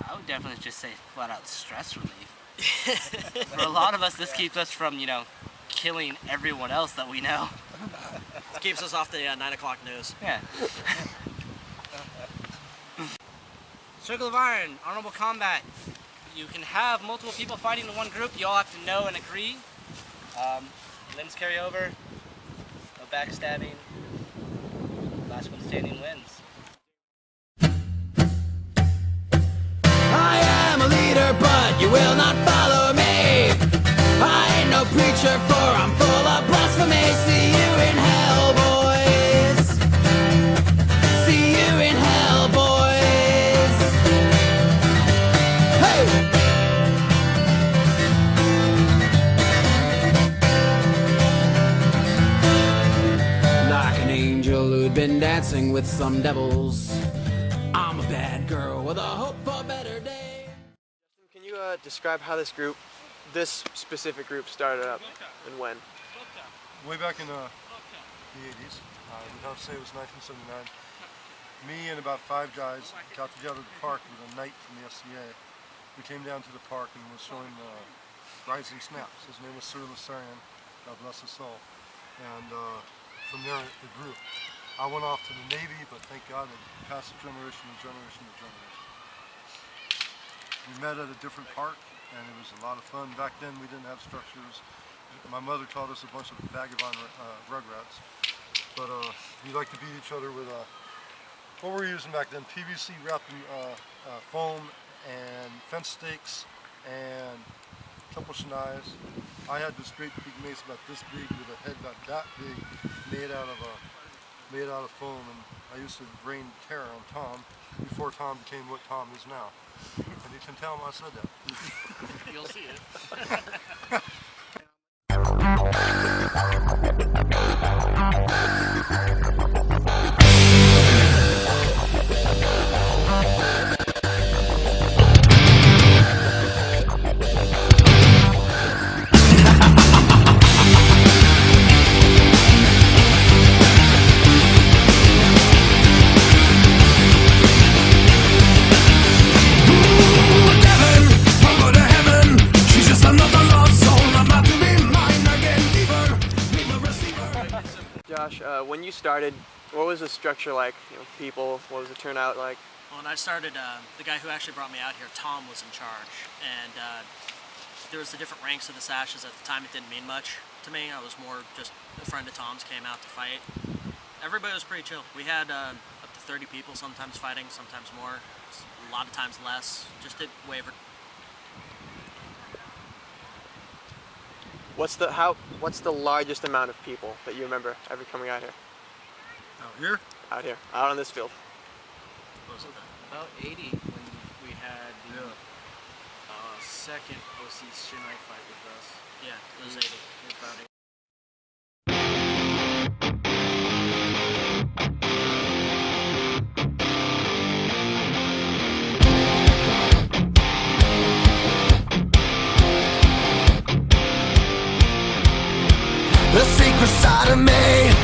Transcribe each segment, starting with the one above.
I would definitely just say flat out stress relief. For a lot of us, this keeps us from, killing everyone else that we know. It keeps us off the 9 o'clock news. Yeah. Circle of Iron, honorable combat. You can have multiple people fighting in one group. You all have to know and agree. Limbs carry over. No backstabbing. Last one standing wins. I am a leader, but you will not follow me. I ain't no preacher, for I'm full of blasphemy. See you in hell, boys. See you in hell, boys. Hey! Like an angel who'd been dancing with some devils, I'm a bad girl with a hope for a better day. Can you describe how this specific group started up and when? Way back in the 80s, we'd have to say it was 1979. Me and about 5 guys got together at the park with a knight from the FCA. We came down to the park and was showing rising snaps. His name was Sir Lassarian, God bless his soul. And from there it grew. I went off to the Navy, but thank God it passed generation to generation to generation. We met at a different park, and it was a lot of fun. Back then we didn't have structures. My mother taught us a bunch of vagabond rugrats. But we like to beat each other with what were we using back then? PVC wrapped in foam and fence stakes and a couple shenais. I had this great big mace about this big with a head about that big, made out of foam, and I used to rain terror on Tom before Tom became what Tom is now. And you can tell him I said that. You'll see it. Josh, when you started, what was the structure like? People, what was the turnout like? When I started, the guy who actually brought me out here, Tom, was in charge. And there was the different ranks of the sashes. At the time, it didn't mean much to me. I was more just a friend of Tom's, came out to fight. Everybody was pretty chill. We had up to 30 people sometimes fighting, sometimes more. A lot of times less. Just it wavered. What's the largest amount of people that you remember ever coming out here? Out here? Out here, out on this field. What was it then? About 80 when we had the second OC Shinai fight with us. Yeah, it was 80. About 80. The secret side of me,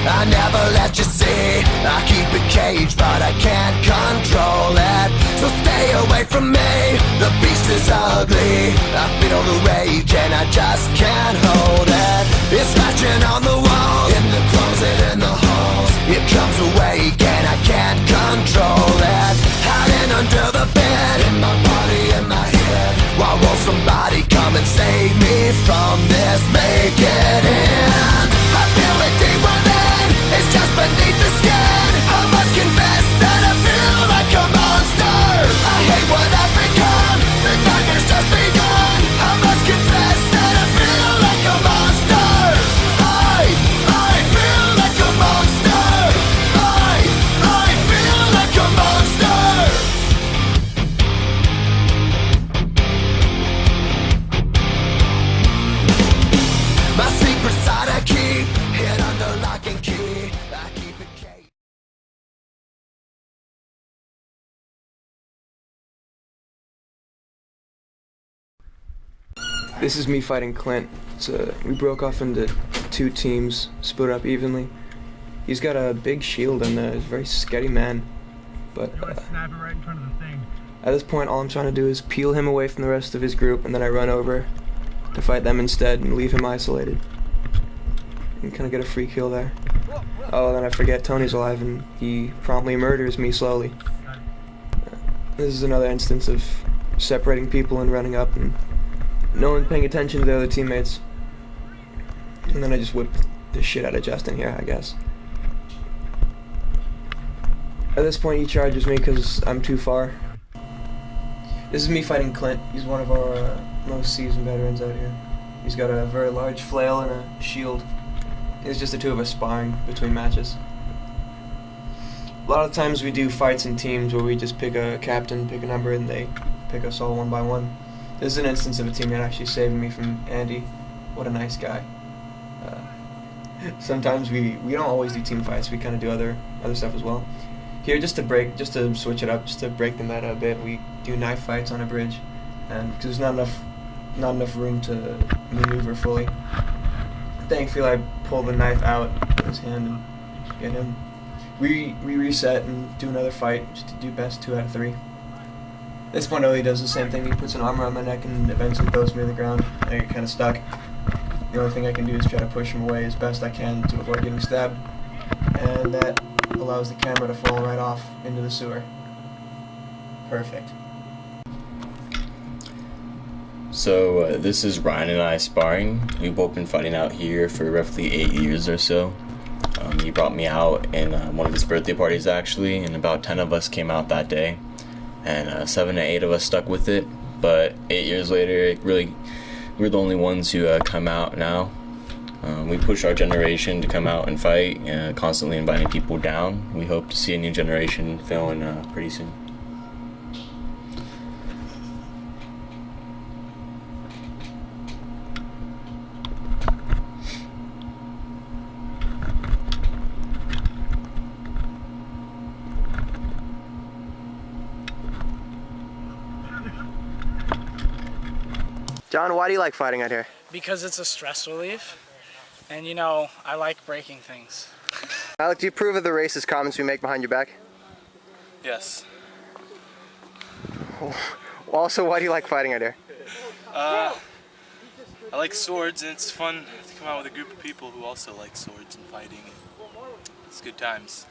I never let you see. I keep it caged, but I can't control it. So stay away from me, the beast is ugly. I feel the rage and I just can't hold it. It's scratching on the walls, in the closet, in the halls. It comes awake and I can't control it. Hiding under the bed, in my body, in my head. Why won't somebody come and save me from this? Make it end. I feel it deep within, it's just beneath the skin. I must confess that I feel like a monster. I hate what I've become, the nightmare's just begun. I must confess that I feel like a monster. I feel like a monster. I feel like a monster. My secret side I keep hid under lock and key. I keep it caged. This is me fighting Clint. We broke off into 2 teams, split up evenly. He's got a big shield and he's a very sketty man. But snap it right in front of the thing. At this point, all I'm trying to do is peel him away from the rest of his group, and then I run over to fight them instead and leave him isolated. And kind of get a free kill there. Oh, then I forget Tony's alive, and he promptly murders me slowly. This is another instance of separating people and running up, and no one paying attention to the other teammates. And then I just whip the shit out of Justin here, I guess. At this point, he charges me because I'm too far. This is me fighting Clint. He's one of our most seasoned veterans out here. He's got a very large flail and a shield. It's just the two of us sparring between matches. A lot of times we do fights in teams where we just pick a captain, pick a number, and they pick us all one by one. This is an instance of a teammate actually saving me from Andy. What a nice guy. Sometimes we don't always do team fights. We kind of do other stuff as well. Here, just to switch it up, just to break the meta a bit, we do knife fights on a bridge, and because there's not enough room to maneuver fully. Thankfully, I pull the knife out of his hand and get him. We reset and do another fight just to do best 2 out of 3. At this point, Oli does the same thing. He puts an arm around my neck and eventually throws me to the ground. I get kind of stuck. The only thing I can do is try to push him away as best I can to avoid getting stabbed, and that allows the camera to fall right off into the sewer. Perfect. So this is Ryan and I sparring. We've both been fighting out here for roughly 8 years or so. He brought me out in one of his birthday parties actually, and about 10 of us came out that day, and 7 to 8 of us stuck with it. But 8 years later, we're the only ones who come out now. We push our generation to come out and fight, constantly inviting people down. We hope to see a new generation filling pretty soon. John, why do you like fighting out here? Because it's a stress relief, and you know, I like breaking things. Alec, do you approve of the racist comments we make behind your back? Yes. Also, why do you like fighting out here? I like swords, and it's fun to come out with a group of people who also like swords and fighting. It's good times.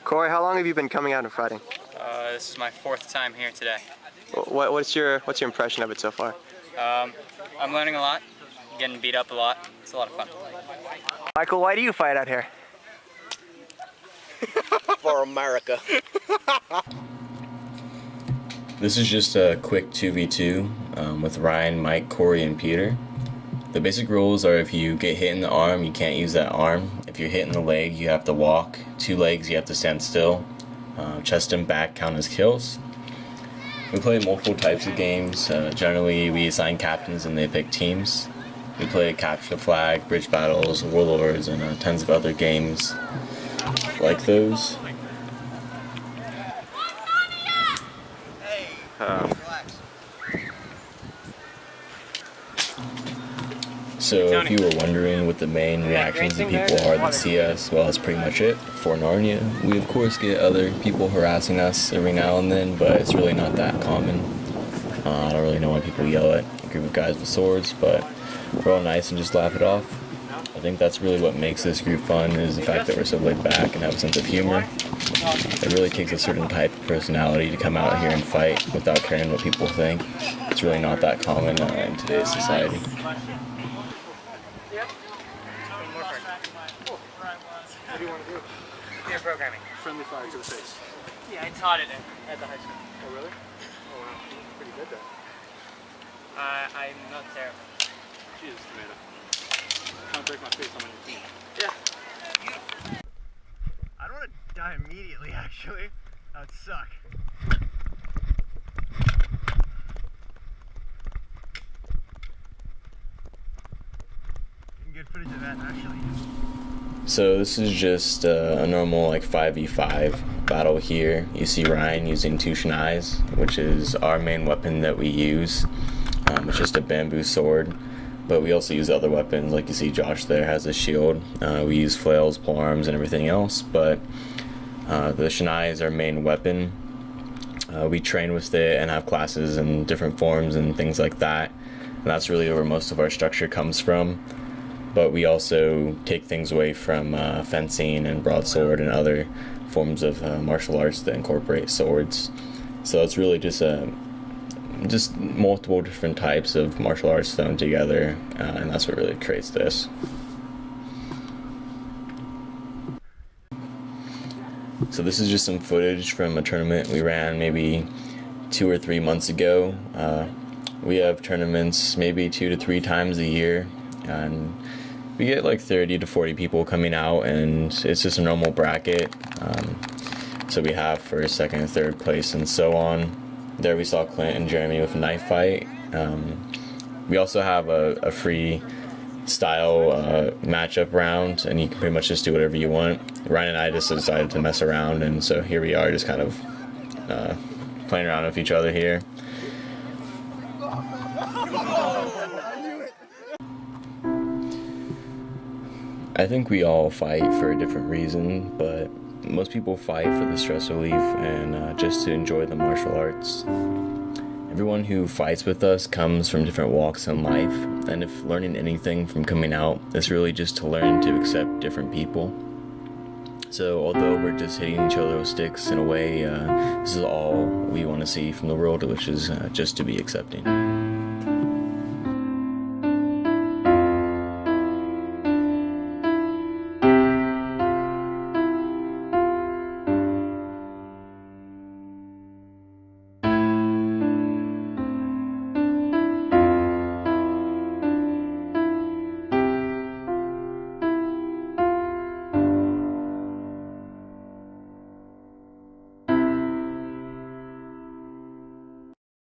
Corey, how long have you been coming out and fighting? This is my 4th time here today. What's your impression of it so far? I'm learning a lot, getting beat up a lot. It's a lot of fun. Michael, why do you fight out here? For America. This is just a quick 2v2 with Ryan, Mike, Corey, and Peter. The basic rules are if you get hit in the arm, you can't use that arm. If you're hit in the leg, you have to walk. 2 legs, you have to stand still. Chest and back count as kills. We play multiple types of games. Generally, we assign captains and they pick teams. We play capture the flag, bridge battles, warlords, and tons of other games like those. So if you were wondering what the main reactions of people are that see us, well, that's pretty much it. For Narnia, we of course get other people harassing us every now and then, but it's really not that common. I don't really know why people yell at a group of guys with swords, but we're all nice and just laugh it off. I think that's really what makes this group fun, is the fact that we're so laid back and have a sense of humor. It really takes a certain type of personality to come out here and fight without caring what people think. It's really not that common in today's society. What do you want to do? Peer programming. Friendly fire to the face. Yeah, I taught it at the high school. Oh, really? Oh, wow. You're pretty good then. I'm not terrible. Jesus, tomato. I'm gonna break my face on your team. Yeah. I don't want to die immediately, actually. That would suck. Good footage of that, actually. So this is just a normal like 5v5 battle here. You see Ryan using two shnais, which is our main weapon that we use. It's just a bamboo sword, but we also use other weapons. Like you see Josh there has a shield. We use flails, polearms, and everything else, but the shnai is our main weapon. We train with it and have classes in different forms and things like that. And that's really where most of our structure comes from. But we also take things away from fencing and broadsword and other forms of martial arts that incorporate swords. So it's really just multiple different types of martial arts thrown together, and that's what really creates this. So this is just some footage from a tournament we ran maybe 2 or 3 months ago. We have tournaments maybe 2 to 3 times a year, and we get like 30 to 40 people coming out, and it's just a normal bracket. So we have first, second, third place, and so on. There we saw Clint and Jeremy with a knife fight. We also have a free style matchup round, and you can pretty much just do whatever you want. Ryan and I just decided to mess around, and so here we are just kind of playing around with each other here. I think we all fight for a different reason, but most people fight for the stress relief and just to enjoy the martial arts. Everyone who fights with us comes from different walks in life, and if learning anything from coming out, it's really just to learn to accept different people. So although we're just hitting each other with sticks in a way, this is all we want to see from the world, which is just to be accepting.